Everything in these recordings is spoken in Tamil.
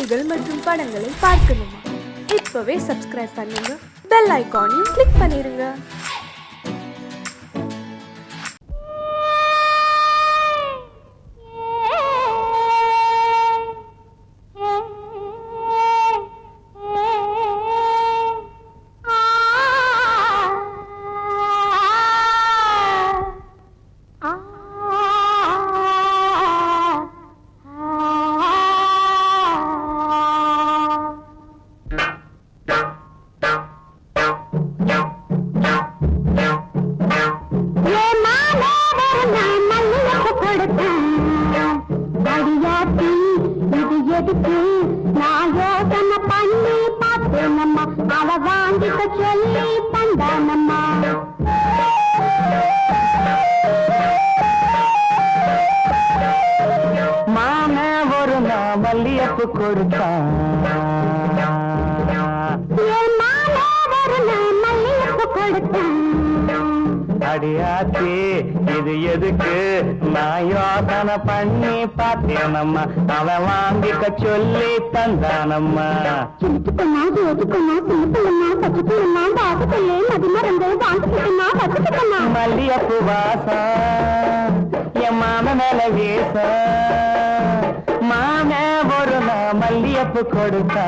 செய்திகள் மற்றும் படங்களை பார்க்கணுமா? இப்பவே சப்ஸ்கிரைப் பண்ணுங்க, பெல் ஐகானையும் கிளிக் பண்ணிருங்க. மல்லியப்பு கொடுத்தா அடியாச்சி இது எதுக்கு நான் யோசனை பண்ணி பார்த்தேனம்மா அவன் வாங்கிக்க சொல்லி தந்தானம்மா மல்லியப்பு வாசம் என் மாம மேல வீச மாம ஒரு நான் மல்லியப்பு கொடுத்தா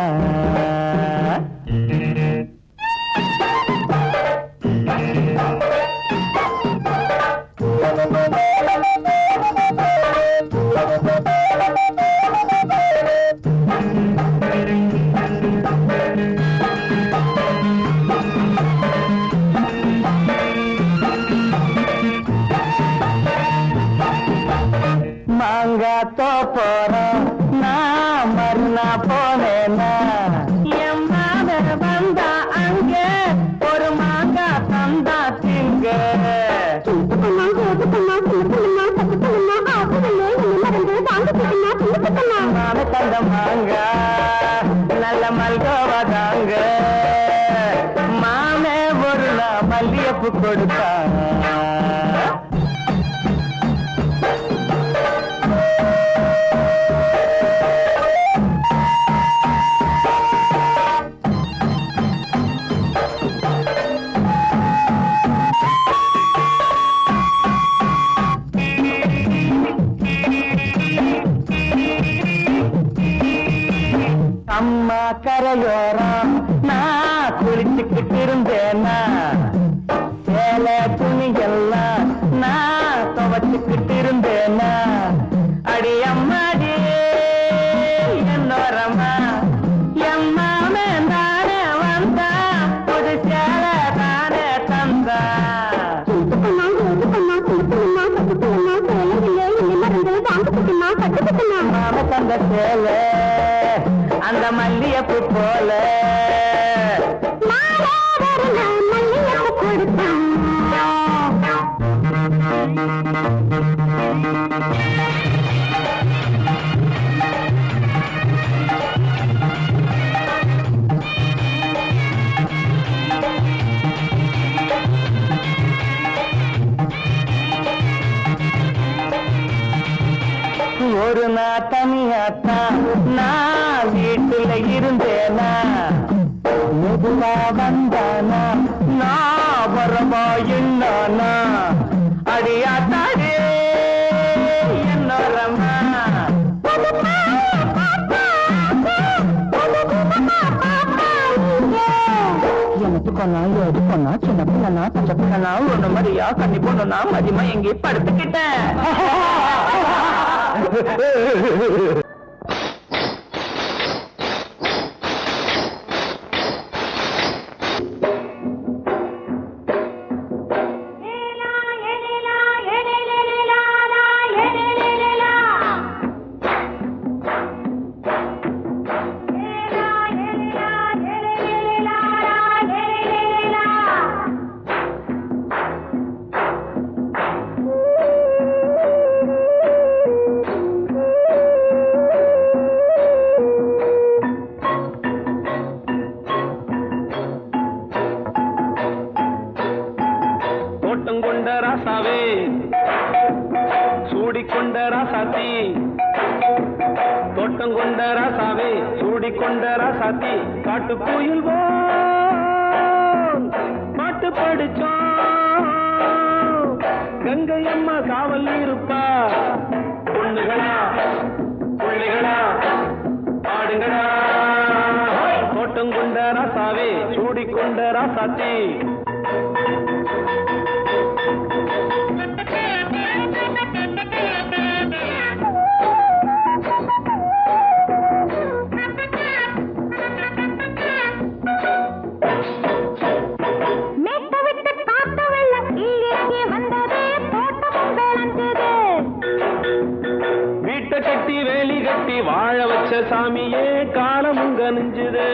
மாங்காத்தோ போறோம் நான் மறுநா போனேனா என் மாத வந்தா அங்க ஒரு மாங்கா தந்தா திங்க மாம தந்த மாங்கா நல்ல மல்கோவா தாங்க மாமே ஒரு நான் மல்லியப்பு கொடுத்தா அம்மா கரையோரம் நான் குளிச்சுக்கிட்டு இருந்தேனா சேல துணியெல்லாம் நான் துவச்சுக்கிட்டு இருந்தேனா அடி அம்மாடி என்னோரம்மா எம்மாமே தானே வந்தா புது சேல தானே தந்தா மாம தந்த சேல அந்த மல்லியப்பு போல மல்லியப்பு கொடுத்தா ஒரு நாள் தனியாத்தான் நான் வீட்டுல இருந்தேனா மெதுவா வந்தானா நான் வரவா என்னானா அடியாத்தாடே என்னோரம்மா எனக்கு கொண்டா எது கொண்டா சின்ன பிள்ளனா பச்சை பிள்ளனா ஒண்ணு மாதிரியா கண்ணி பொண்ணுனா மதியமா எங்கே படுத்துக்கிட்டேன் ராசாவே சூடிக்கொண்ட ராசாத்தி தோட்டம் கொண்ட ராசாவே சூடிக்கொண்ட ராசாத்தி காட்டுக்குயில் பாட்டு படிச்சோம் கங்கை அம்மா காவல் இருப்பா பொண்ணுகளா புள்ளிகளா ஆடுங்களா தோட்டம் கொண்ட ராசாவே சூடிக்கொண்ட ராசாத்தி கட்டி வேலி கட்டி வாழ வச்ச சாமியே காலமுங்க நெஞ்சுது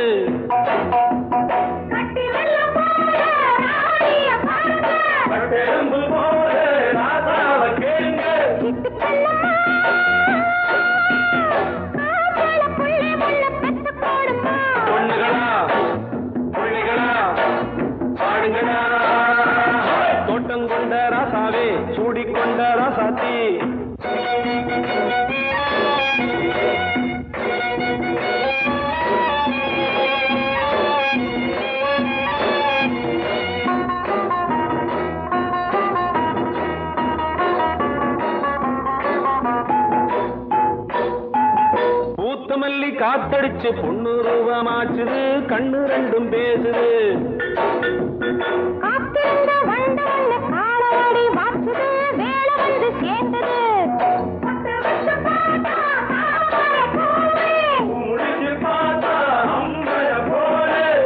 பொண்ணுகளா புள்ளிகளா ஆடுங்களா தோட்டம் கொண்ட ராசாவே சூடிக்கொண்ட ராசாத்தி மல்லி காத்தடிச்சு பொண்ணு ரூபமாச்சுது கண்ணு ரெண்டும் பேசுது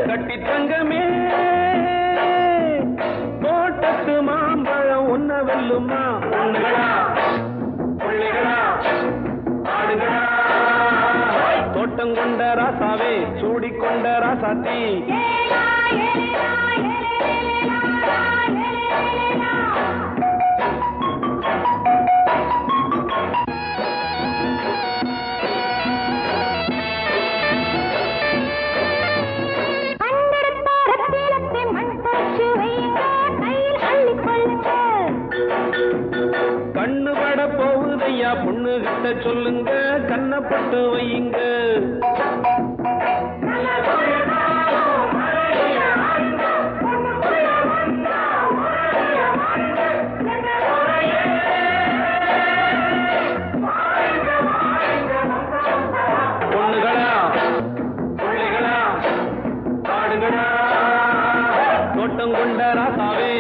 கட்டி தங்கமே தோட்டத்து மாம்பழம் உன்ன வெல்லுமா பொண்ணுகளா புள்ளிகளா ஆடுகளா தோட்டம் கொண்ட ராசாவே சூடிக்கொண்ட ராசாத்தி கண்ணு பட போகுதையா பொண்ணு கிட்ட சொல்லுங்க கண்ணப்பட்டு வையுங்க பொண்ணுகளா புள்ளிகளா ஆடுங்களா தோட்டம் கொண்ட ராசாவே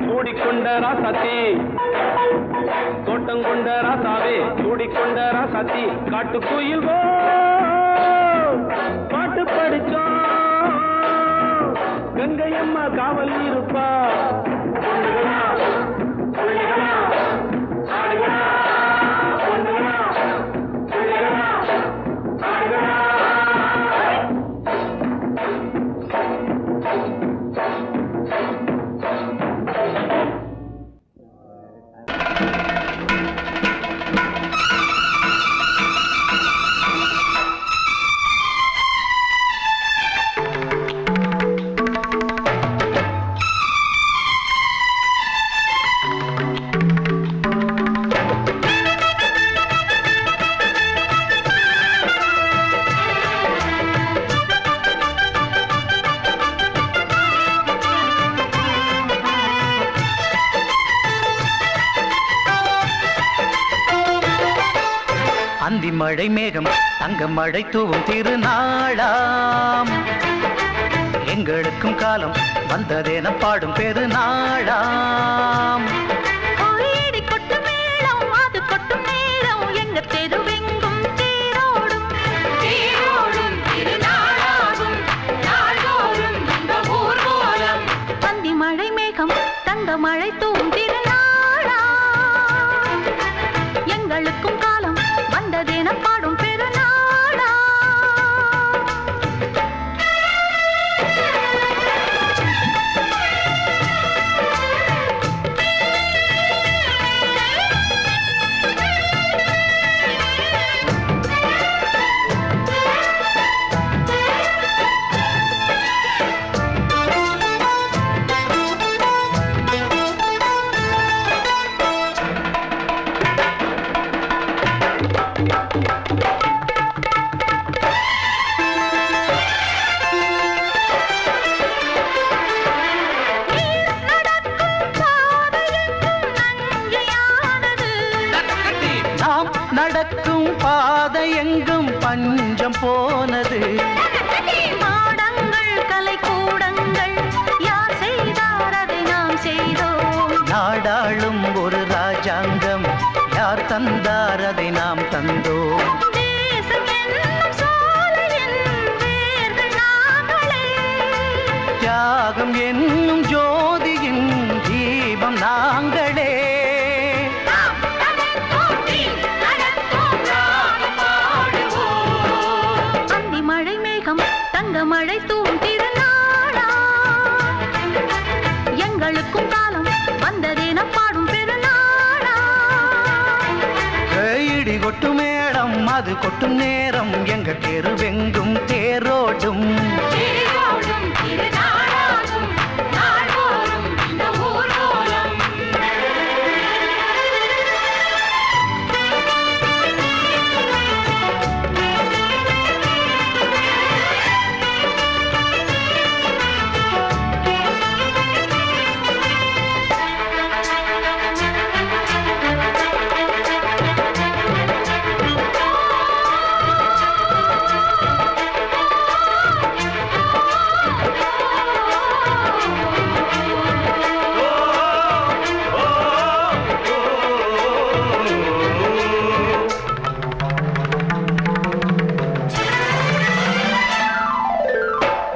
சூடிக்கொண்ட ராசாத்தி தோட்டம் கொண்ட ராசாவே சூடிக்கொண்ட ராசாத்தி காட்டுக்குயில் பாட்டு படிச்சோம் கங்கை அம்மா காவல் இருப்பா பொண்ணுகளா புள்ளிகளா ஆடுகளா பொண்ணுகளா புள்ளிகளா ஆடுகளா அந்தி மழை மேகம் தங்க மழை தூவும் திருநாளாம் எங்களுக்கும் காலம் வந்ததென பாடும் பெருநாளாம் கொட்டும் மேளம் அது கொட்டும் நேரம் எங்க தெருவெங்கும் தேரோடும் தேரோடும் திருநாளாகும் நாள்தோறும் இந்த ஊர்வலம் அந்தி மழை மேகம் தங்க மழை தூவும் திருநாளாம் எங்களுக்கும் காலம் வந்ததென பாடும் பெருநாளா எங்கும் பஞ்சம் போனது. பாடங்கள் கலை கூடங்கள் யார் செய்தார் அதை நாம் செய்தோம். நாடாளும் ஒரு ராஜாங்கம் யார் தந்தார் அதை நாம் தந்தோம். தேசம் என்னும் சோலையின் வேர்கள் நாங்களே. தியாகம் என்னும் ஜோதியின் தீபம் நாங்களே. அந்தி மழை மேகம் தங்க மழை தூவும் திருநாளா. எங்களுக்கும் காலம் வந்ததென பாடும் பெருநாளா. இடி கொட்டும் மேளம் அது கொட்டும் நேரம் எங்க தெருவெங்கும் தேரோடும். தேரோடும் திருநாளாகும் நாள்தோறும் இந்த ஊர்வலம்.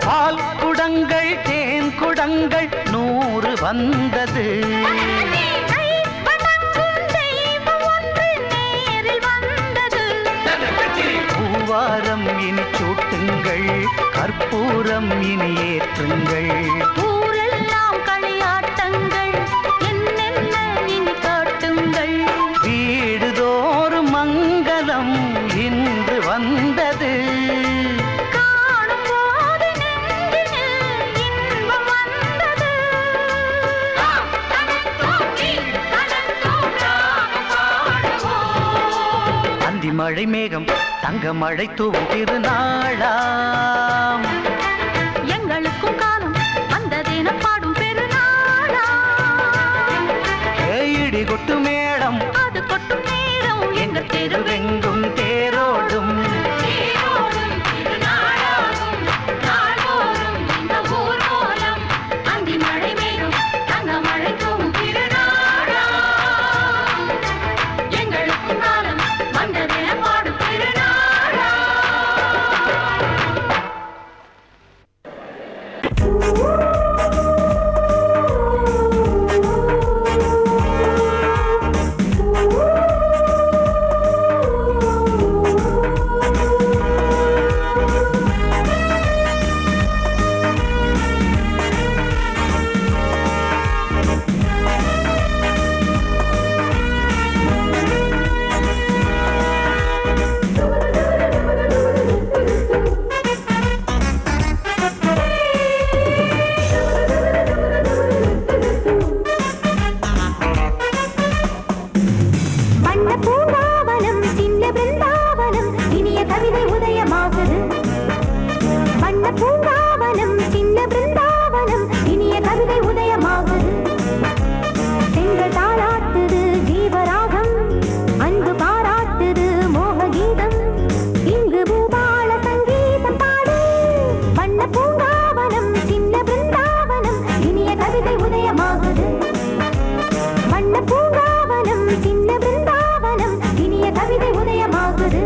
பால் குடங்கள் தேன் குடங்கள் 100 வந்தது. கை வணங்கும் தெய்வம் ஒன்று நேரில் வந்தது. பூவாரம் இனி சூட்டுங்கள் கற்பூரம் இனி ஏற்றுங்கள். ஊரெல்லாம் களியாட்டங்கள் என்னென்ன இனி காட்டுங்கள். வீடுதோறும் மங்களம் இன்று வந்தது. காணும் போது நெஞ்சினில் இன்பம் வந்தது. அந்தி மழை மேகம் தங்க மழை தூவும் திருநாளாம். எங்களுக்கும் காலம் வந்ததென பாடும் பெருநாளா. இடி கொட்டு மேளம் அது கொட்டும் நேரம் எங்கள் தெருவெங்கும் தேரோடும். தேரோடும் திருநாளாகும் நாள்தோறும் இந்த ஊர்வலம். அந்தி மழை மேகம் தங்க மழை தூவும் திருநாளா. எங்களுக்கும் காலம் வந்ததென பாடும் திருநாளா. வண்ண பூங்காவனம் சின்ன பிருந்தாவனம் இனிய கவிதை உதயமாகுது. வண்ண பூங்காவனம் சின்ன பிருந்தாவனம் இனிய கவிதை உதயமாகுது. பெண்கள் தாளாட்டுது ஜீவராகம் அன்பு பாராட்டுது மோககீதம். இங்கு பூபால சங்கீதம் பாடு. வண்ண பூங்காவனம் சின்ன பிருந்தாவனம் இனிய கவிதை உதயமாகுது. வண்ண பூங்காவனம் சின்ன பிருந்தாவனம் இனிய கவிதை உதயமாகுது.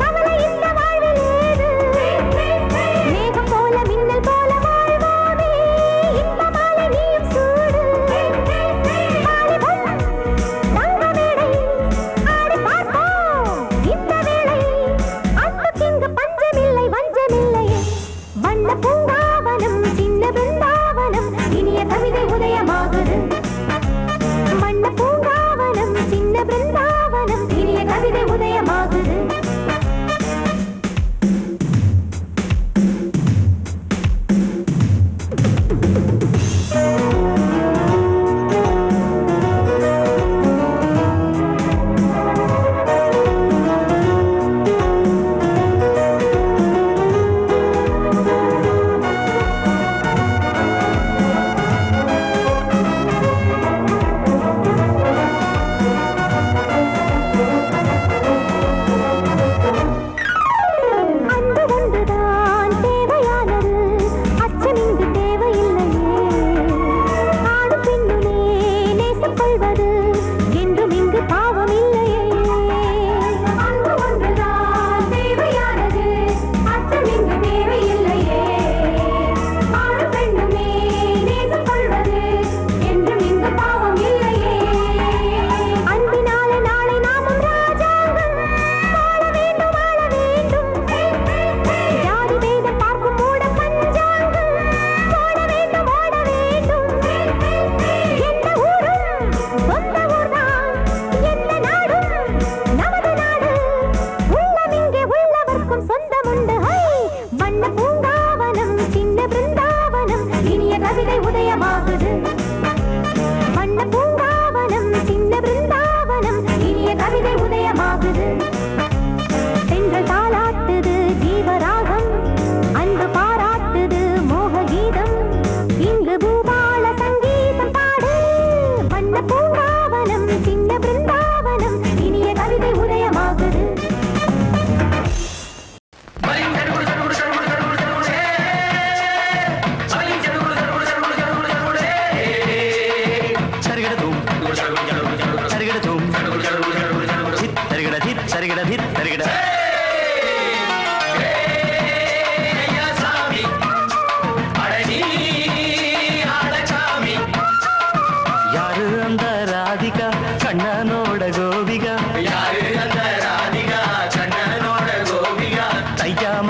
கவலை இல்ல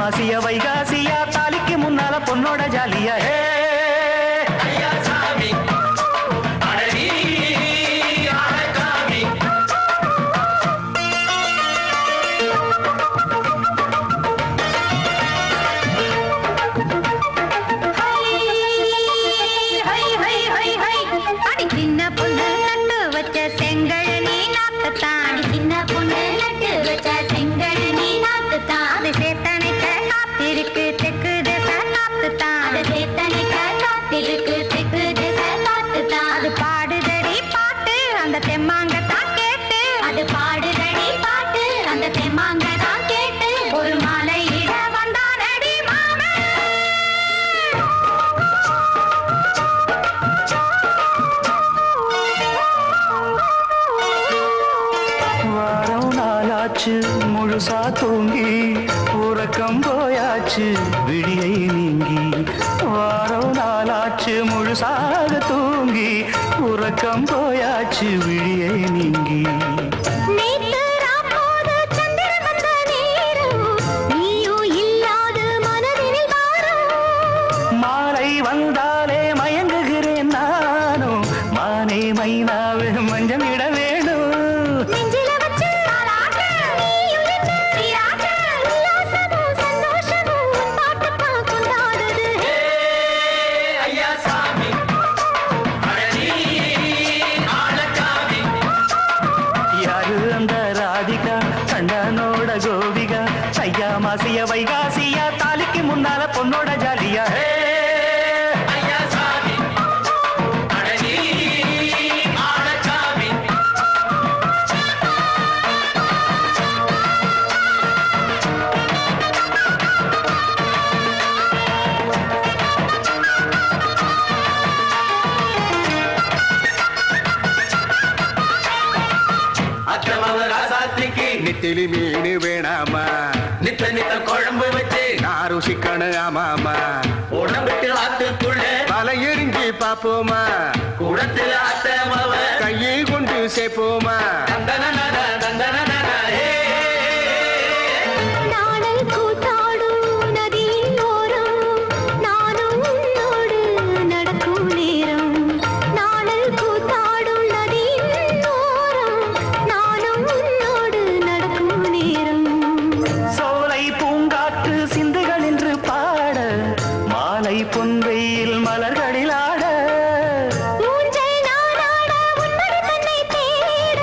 மாசிய வைகாசியா தாலிக்கு முன்னால பொண்ணோட ஜாலியா சின்ன பொண்ணு நட்டு வச்ச செங்கல் நீ நாத்துத்தான் சின்ன பொண்ணு நட்டு வச்ச செங்கல் நீ நாத்துத்தான் அது சேத்தனைக்க காத்திருக்கு தெற்கு திச காத்துத்தான் அது சேத்தனைக்க காத்திருக்கு தெற்கு திச காத்துத்தான் அது பாடுதடி பாட்டு அந்த தெம்மாங்கத்தான் கேட்டு அது பாடுதடி பாட்டு அந்த தெம்மாங்கத்தான் கேட்டு ஒரு மாலையிட வந்தானடி மாமே வாரம் நாளாச்சு முழுசா தூங்கி உறக்கம் போயாச்சு விடியை நீங்கி வாரம் நாளாச்சு முழுசாக தூங்கி உறக்கம் போயாச்சு விடியை நீங்கி நேத்து ராப்போது சந்திரன் வந்த நேரம் நீயும் இல்லாது மனதினில் வாரம் மாலை வந்தாலே மயங்குகிறேன் நானும் மானே மைனாவே மஞ்சள் இட வேணும் நெஞ்சில வச்சு தாலாட்டு நீயும் என்ன சீராட்டு உல்லாசமும் சந்தோஷமும் உன் பாட்டுத்தான் கொண்டாடுது யாரு அந்த ராதிகா கண்டனோட கோபிகா ஐயா மாசிய வைகாசியா தாலிக்கு முன்னால பொண்ணோட ஜாலியா நெத்திலி மீன் வேணாமா நித்த நித்த குழம்பு வச்சு நான் ருசிக்கணும் ஆமாமா உடம்புக்கு ஆத்துக்குள்ள பல எரிஞ்சு பாப்போமா குடத்துல அத்தமாவ கையை கொண்டு சேர்ப்போமா நாடல் கூத்தாடும் நதியின் ஓரம் நானும் உன்னோடு நடக்கும் நேரம் நாடல் கூத்தாடும் நதியின் ஓரம் நானும் உன்னோடு நடக்கும் நேரம் சோலை பூங்காற்று சிந்துகள் என்று பாட மாலை பொன்வெயில் மலர்களில் ஆட ஊஞ்சல் நானாட உன்மடி தன்னை தேட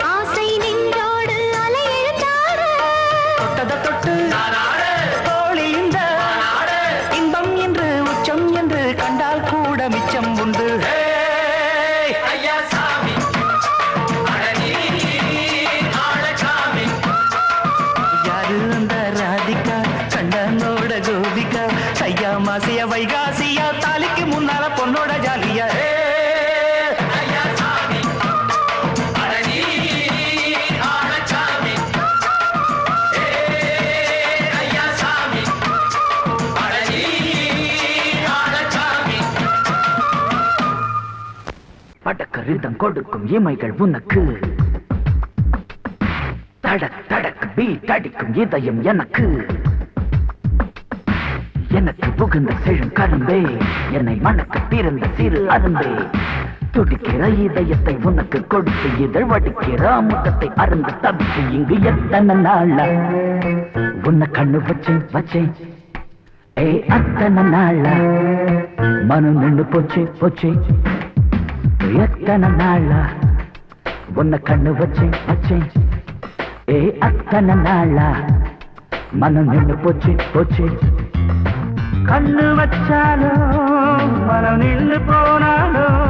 ஆசை நின்றோடு அலை எழுந்தாட தொட்டத தொட்டு தோழி இந்த இன்பம் என்று உச்சம் என்று கண்டால் கூட மிச்சம் உண்டு யாரு அந்த ராதிகா கண்டனோட கோபிகா ஐயா மாசிய வைகாசியா தாலிக்கு முன்னால பொண்ணோட ஜாலியா படக்கரிதம் கொடுக்கும் இமைகள் உனக்கு தடக் தடக் பீட் அடிக்கும் இதயம் எனக்கு எனக்கு புகுந்த செழும் கரும்பே என்னை மணக்க பிறந்த சிறு அரும்பே துடிக்கிற இதயத்தை உனக்கு கொடுத்து இதழ் வடிக்கிற அமுதத்தை அருந்து தவித்து இங்கு எத்தனை நாளா உன்னை கண்ணு வச்சேன் வச்சேன் ஏ அத்தனை நாளா மனம் நின்று போச்சு போச்சு எத்தனை நாளா உன்னை கண்ணு வச்சேன் வச்சேன் ஏ அத்தனை நாளா மனம் நின்று போச்சு போச்சு கண்ணு வச்சாலும் மனம் நின்று போனாலும்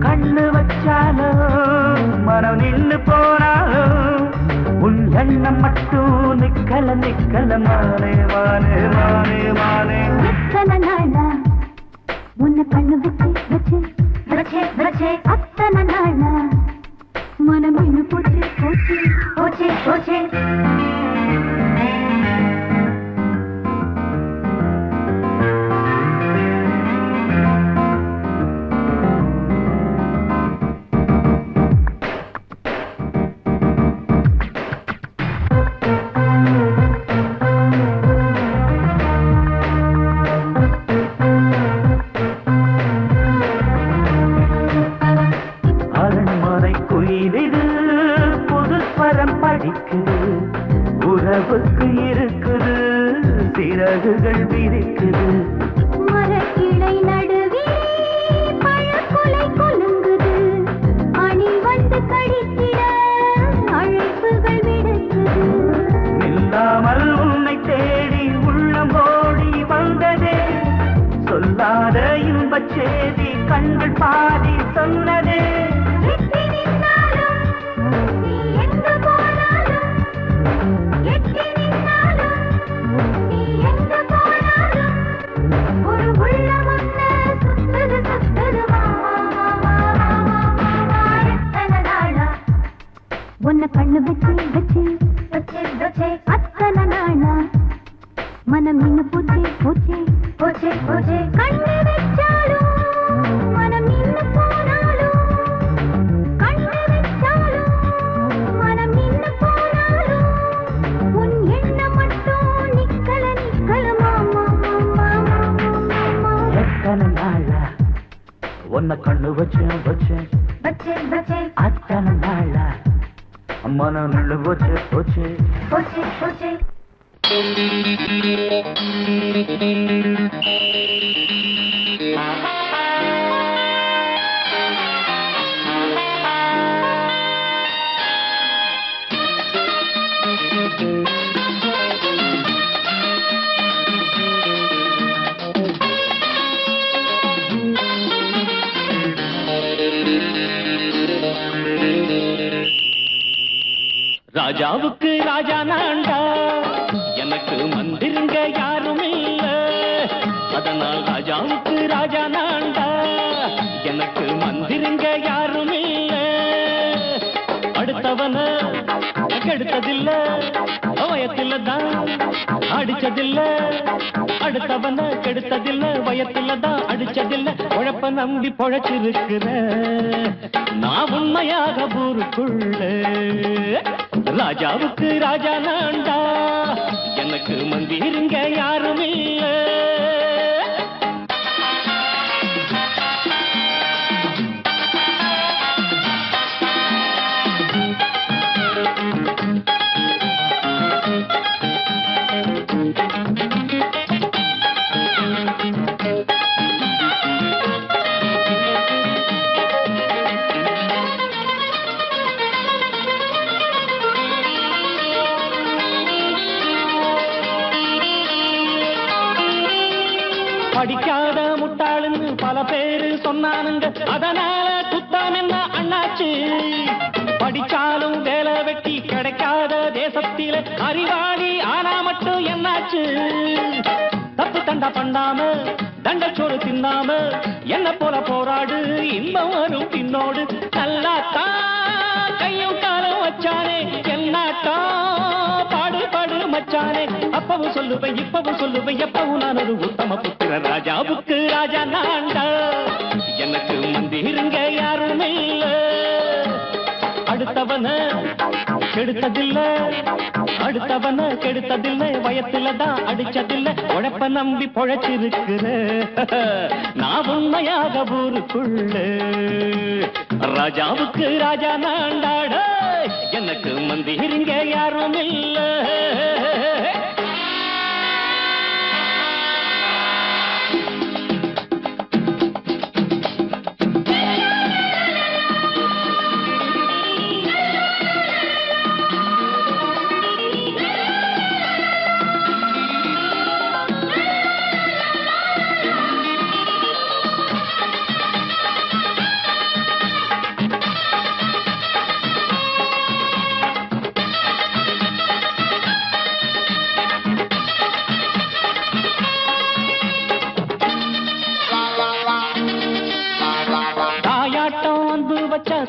கண்ணு வச்சாலும் மனம் நின்று போனாலும் உன் எண்ணம் மட்டும் நிக்கல நிக்கல மானே மானே மானே மானே எத்தனை நாளா உன்னை கண்ணு வச்சு வச்சு வச்சு வச்சு அத்தனை நாளா மனம் இன்னும் போச்சு போச்சு போச்சு போச்சு சிறகுகள் விரிக்குது. மரக்கிளை நடுவே பழக்குலை குலுங்குது. அணி வந்து கழித்திட அழைப்புகள் விடுக்குது. நில்லாமல் உன்னை தேடி உள்ளம் ஓடி வந்ததே. சொல்லாத இன்பச் செய்தி கண்கள் பாதி சொன்னதே. எட்டி நின்னாலும் நீ எங்கு போனாலும், எட்டி நின்னாலும் நீ எங்கு போனாலும், ஒரு உள்ளம் ஒன்று சுத்துது சுத்துது எத்தனை நாளா உன்னை கண்ணு வச்சு வச்சு வச்சு வச்சு அத்தனை நாளா மனம் நின்னு போச்சே போச்சே போச்சே போச்சே. கண்ணு வச்சாலும் மனம் நின்னு போனாலும், கண்ணு வச்சாலும் மனம் நின்னு போனாலும், உன் எண்ணம் மட்டும் நிக்கல நிக்கல மாமா மாமா மாமா. எத்தனை நாளா உன்னை கண்ணு வச்சேன் வச்சேன் வச்சே வச்சே அத்தனை நாளா மனம் நின்று போச்சு போச்சு. போச்சே போச்சே. ராஜாவுக்கு ராஜா நான்டா, எனக்கு மந்திருங்க யாரும் இல்ல. அதனால் ராஜாவுக்கு ராஜா நான்டா, எனக்கு மந்திருங்க யாரும் இல்ல. அடுத்தவன கெடுத்ததில்ல, வயத்தில தான் அடிச்சதில்ல. அடுத்தவன கெடுத்ததில்ல, வயத்தில தான் அடிச்சதில்ல. உழப்ப நம்பி பொழைச்சிருக்கிற நான் உண்மையாக ஊருக்குள்ள. ராஜாவுக்கு ராஜா நான்டா, எனக்கு மந்திருங்க யாரும் இல்ல. படிக்காத முட்டாளுன்னு பல பேரு சொன்னானுங்க, அதனால குத்தம் என்ன அண்ணாச்சு. படிச்சாலும் வேலை வெட்டி கிடைக்காத தேசத்தில அறிவாளி ஆனா மட்டும் என்னாச்சு. தப்பு தண்டா பண்ணாம தண்டச்சோறு தின்னாம என்ன போல போராடு, இன்பம் வரும் பின்னோடு. நல்லாத்தான் கையும் காலம் வச்சானே, என்னாட்டா பாடு பாடு மச்சானே. அப்பவும் சொல்லுவேன் இப்பவும் சொல்லுவேன், எப்பவும் நான் ஒரு உத்தம புத்திர. ராஜாவுக்கு ராஜா நான்டா, எனக்கு மந்திருங்க யாரும் இல்ல. அடுத்தவன கெடுத்ததில்ல, அடுத்தவன கெடுத்ததில்ல, வயத்தில தான் அடிச்சதில்ல. உழைப்ப நம்பி பொழைச்சிருக்கிற நான் உண்மையாக ஊருக்குள்ள. ராஜாவுக்கு ராஜா நான்டாட, எனக்கு மந்திருங்க யாரும் இல்ல.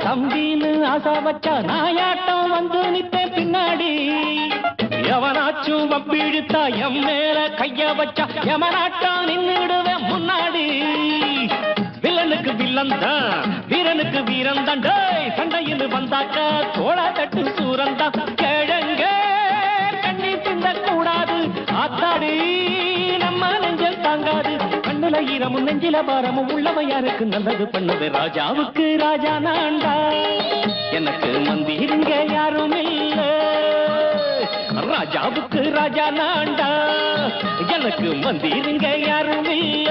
தம்பின்னு ஆசா வச்சா நாயாட்டம் வந்து நிப்பே பின்னாடி. எவனாச்சும் வப்பிழுத்தா எம் மேல கைய வச்சா எவனாட்டம் நின்னுடுவேன் முன்னாடி. வில்லனுக்கு வில்லன் தான், வீரனுக்கு வீரன் தான். சண்டையில் வந்தாக்க தோள தட்டு சூரன் தான். கிழங்க கண்ணி தின்ன கூடாது, ஆத்தாடி நம்ம நெஞ்சல் தாங்காது. கண்ணுல ஈரமும் நெஞ்சில பாரமும் உள்ளவன் யாருக்கு நல்லது பண்ணது. ராஜாவுக்கு ராஜா நான்டா, எனக்கு மந்திருங்க யாரும் இல்ல. ராஜாவுக்கு ராஜா நான்டா, எனக்கு மந்திருங்க யாரும் இல்ல.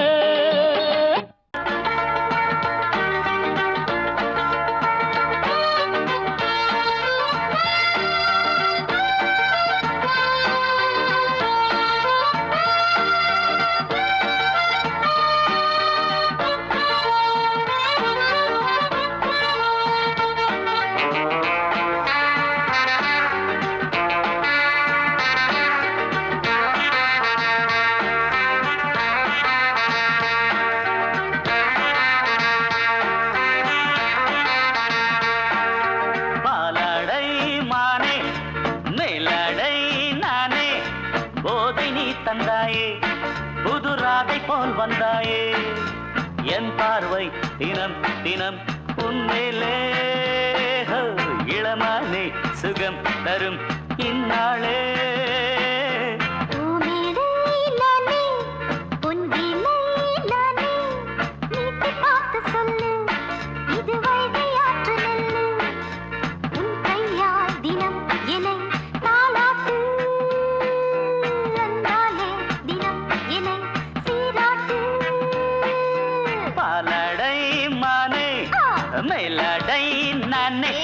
தந்தாயே புது ராதை போல் வந்தாயே என் பார்வை தினம் தினம் உன்மேலே இளமானே சுகம் தரும் இந்நாளே மேலடை நானே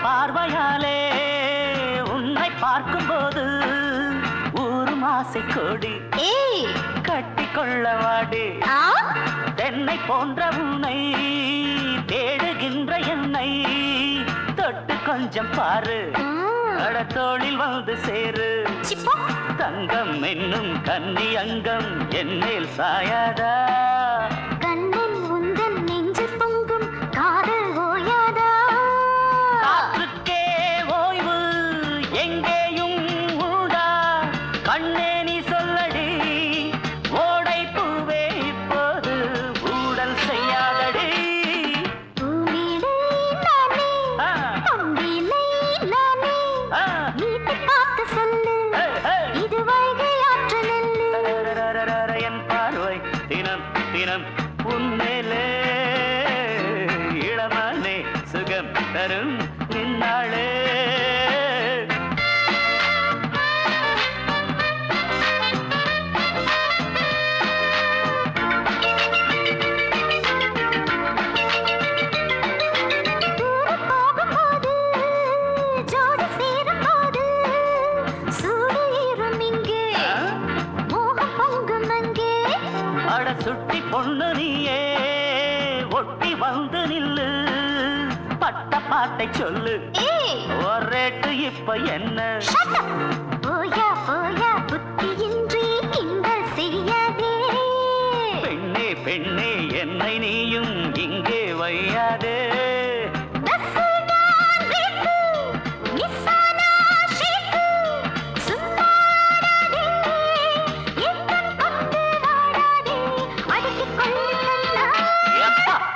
பார்வையாலே உன்னை பார்க்கும்போது ஊரும் ஆசை கொடி கட்டி கொள்ளவாடி தென்னை போன்ற உன்னை தேடுகின்ற என்னை தொட்டு கொஞ்சம் பாரு கடத்தோளில் வந்து சேரு தங்கம் என்னும் கன்னி அங்கம் என் மேல் சாயாதா கண்ணன் உந்தன் நெஞ்சு பொங்கும் காதல் ஓயாதா எங்கேயும் உண்டா கண்ணே நீ சொல்லடி ஓடை பூவே இப்போது ஊடல் செய்யாதடி என் பார்வை தினம் தினம் உன்மேலே இளமானே சுகம் தரும் நின்னாளே சுட்டி பொண்ணு நீயே ஒட்டி வந்து நில்லு பட்ட பாட்டை சொல்லு ஒரேட்டு இப்ப என்ன போயா போயா புத்தியின்றி கிண்டல் செய்யாதே பெண்ணே பெண்ணே என்னை நீயும் இங்கே வையாதே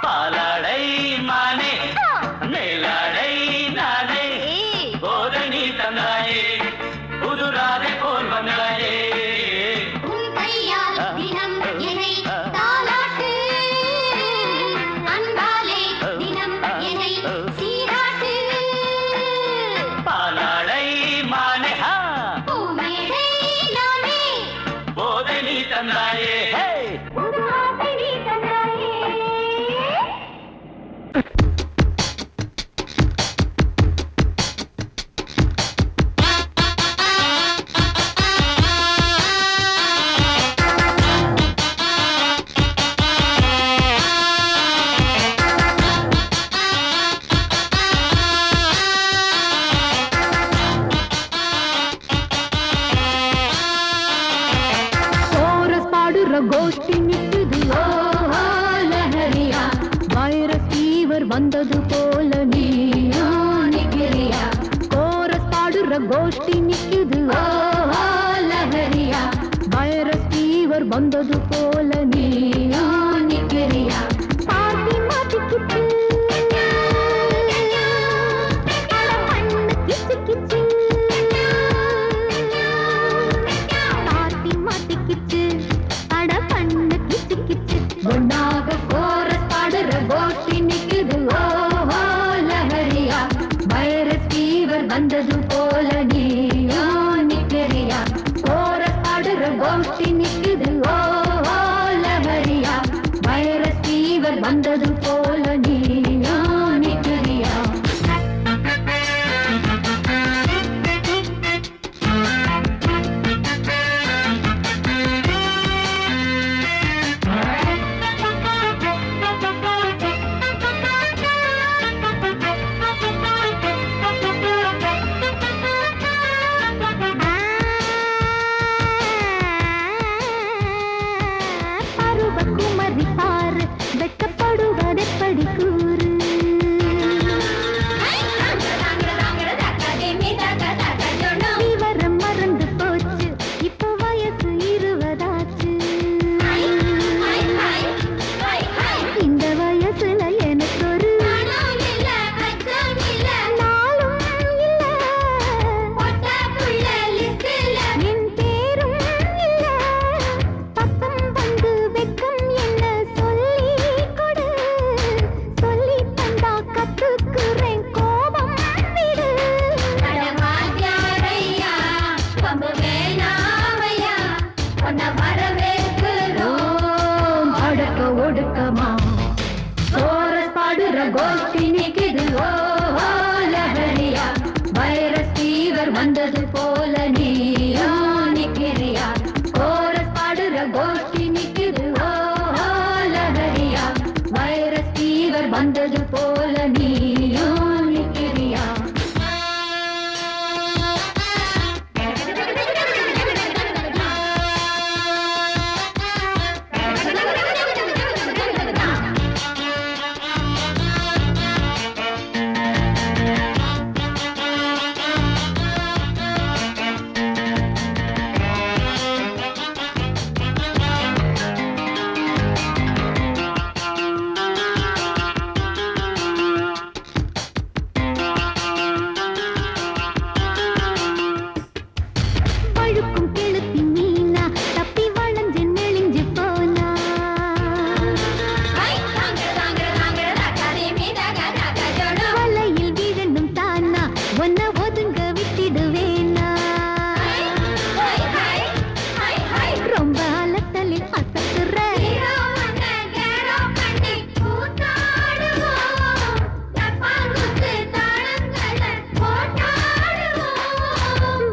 பாலாடை மானே மேலாடை நானே போதை நீ தந்தாயே புதுராதை போல் வந்தாயே பாலாடை மானே போதை நீ தந்தாயே கோஷ்டி நிற்குது லஹரியா வைரஸ் ஃபீவர் வந்தது போல நீயா நிக்கிறியா கோரஸ் பாடுற கோஷ்டி நிக்குது ஓஹோ லஹரியா வைரஸ் ஃபீவர் வந்தது போல நீயும் நிக்கிறியா பாட்டி மாட்டிக்கிட்டு கண்ணு கிச்சு கிச்சு பாட்டி மாட்டிக்கிட்டு அட கண்ணு கிச்சு கிச்சு ஒன்னாக கோரஸ் பாடுற கோஷ்டி நிக்குது ஓஹோ லஹரியா வைரஸ் ஃபீவர் வந்தது போல நீயும் நிக்கிறியா கோரஸ் பாடுற கோஷ்டி நிக்குது ஓஹோ லஹரியா வைரஸ் ஃபீவர் வந்தது போல நீயும் நிக்கிறியா பருவகுமரி பாரு வெட்டப்படுவதெப்படி கூறு விவரம் மறந்து போச்சு இப்ப வயசு 20 ஆச்சு இந்த வயசுல எனக்கு ஒரு நாளும் இல்ல என் பேரும் இல்ல பக்கம் வந்து வெக்கம் என்ன சொல்லி கொடு சொல்லி தந்தா கத்துக்குறேன் கோபம் விடு அடக்க ஒடுக்கமா கோரஸ் பாடுற கோஷ்டி நிக்குது ஓஹோ லஹரியா வைரஸ் ஃபீவர் வந்தது போல நீயும் நிக்கிறியா கோரஸ் பாடுற கோஷ்டி நிக்குது ஓஹோ லஹரியா வைரஸ் ஃபீவர் வந்தது போல நீயும் நிக்கிறியா பழுக்கும் கெளுத்தி மீனா தப்பி வளைஞ்சு நெளிஞ்சு போனா வலையில் விழணும் தானா ஒன்ன ஒதுங்க விட்டிடுவேனா ரொம்ப அலத்தலில் அசத்துற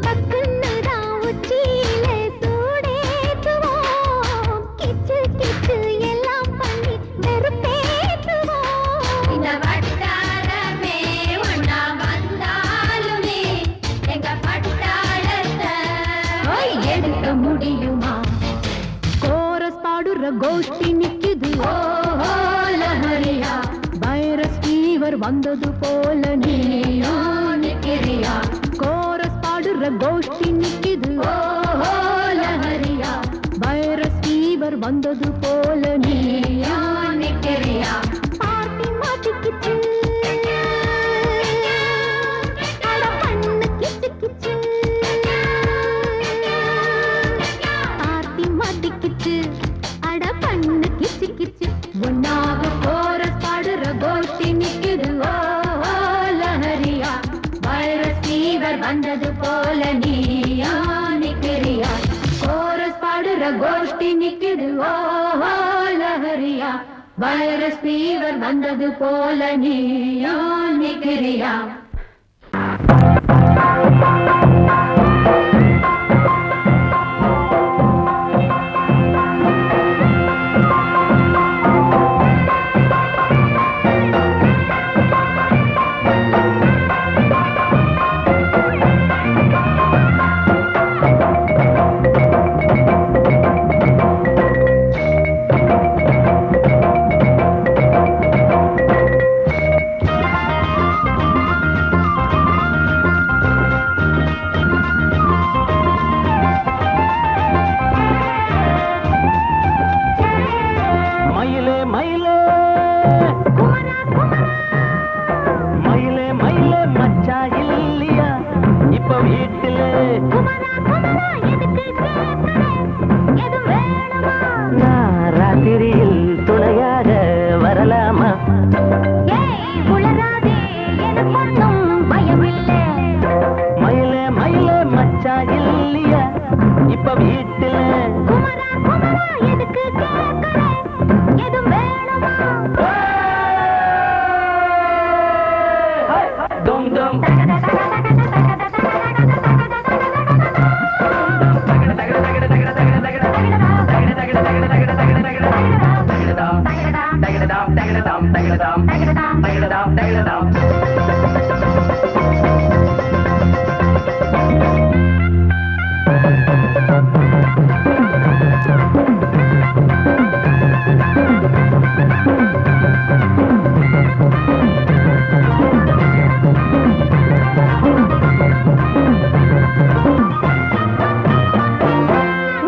பக்குன்னுதான் உச்சியிலே சூடேற்றுவோம் கிச்சு கிச்சு எல்லாம் பண்ணி வெறுப்பேற்றுவோம் இந்த வட்டாரமே ஒன்னா வந்தாலுமே எங்க பட்டாளத்தை எடுக்க முடியுமா கோரஸ் பாடுற கோஷ்டி நிக்குது ஓஹோ லஹரியா வைரஸ் ஃபீவர் வந்தது போல நீயும் நிக்கிறியா கோரஸ் பாடுற கோஷ்டி நிக்குது ஓஹோ லஹரியா வைரஸ் ஃபீவர் வந்தது போல நீயும் நிக்கிறியா பாட்டி மாட்டிக்கிச்சு அட கண்ணு கிச்சு கிச்சு பாட்டி மாட்டிக்கிச்சு அட கண்ணு கிச்சு கிச்சு ஒன்னாக கோரஸ் பாடுற கோஷ்டி நிக்குது ஓஹோ லஹரியா வைரஸ் ஃபீவர் வந்தது போல நீயும் நிக்கிறியா கோரஸ் பாடுற கோஷ்டி நிக்குது ஓஹோ லஹரியா வைரஸ் ஃபீவர் வந்தது போல நீயும் நிக்கிறியா வீட்டுல குமரா குமரா எதுக்கு கேட்கிறே எதுவும் வேணுமா டும் டும்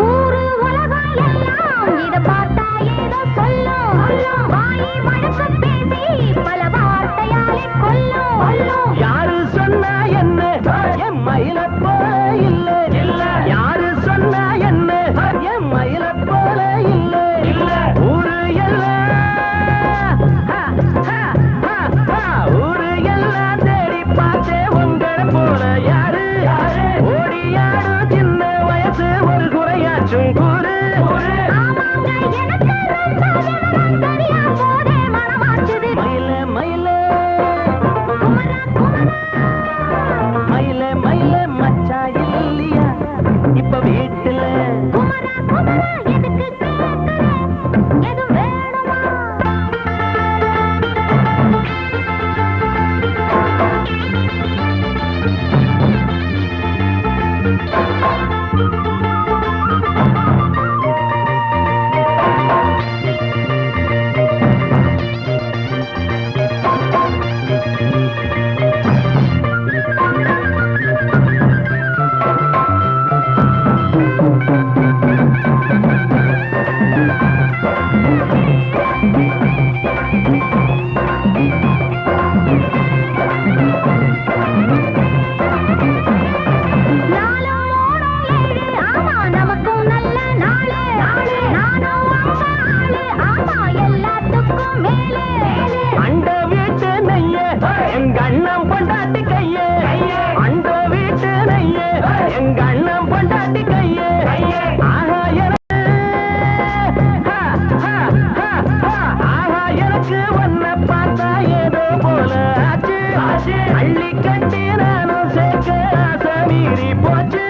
ஊரு உலகம் எல்லாம் இத பார்த்தா ஏதோ சொல்லும் வாயை வழக்க பேசி பல வார்த்தையாலே கொல்லும் யாரு சொன்னா என்ன என் மயில போல இல்ல இல்ல யாரு சொன்னா என்ன என் மயில போல இல்ல இல்ல ஊரு எல்லாம் ஊரு எல்லாம் தேடி பார்த்தே உங்களை போல யாரு ஓடியாரு சின்ன வயசு ஒரு குறையாச்சும் கூறு ஆமாங்க எனக்கு ரொம்ப சரியா போதே மனமாச்சுது மயில மயில குமரா குமரா மயில மயில மச்சா இல்லையா இப்ப வீட்டுல குமரா குமரா எதுக்கு கேட்கிறே எதுவும் வேணுமா நாலும் மூணும் ஏழு ஆமா நமக்கும் நல்ல நாளு நானும் அம்மா ஆளு ஆமா எல்லாத்துக்கும் மேலே அண்ட வீட்டு நெய்ய எங்க அண்ணன் பொண்டாட்டி கைய அண்ட வீட்டு நெய்ய எங்க அண்ணன் பொண்டாட்டி கைய ஆஹா எனக்கு ஆஹா எனக்கு ஒன்ன பார்த்தா ஏதோ போல ஆச்சு அள்ளி கட்டி நானும் சேர்க்க ஆசை மீறி போச்சு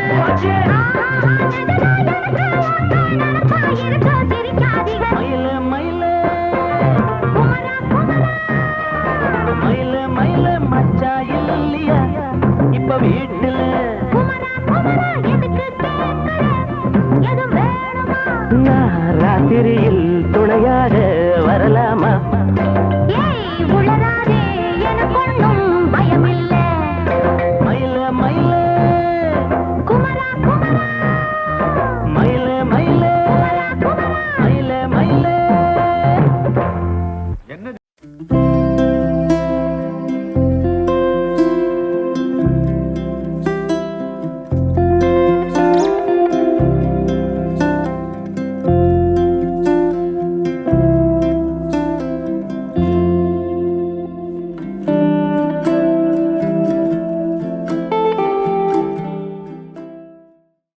இருக்கோ சிரிக்காதீங்க மயில மயில குமரா குமரா மயில மயில மச்சா இல்லையா இப்ப வீட்டுல குமரா குமரா எதுக்கு கேட்கிறே எதுவும் வேணுமா நான் ராத்திரியில்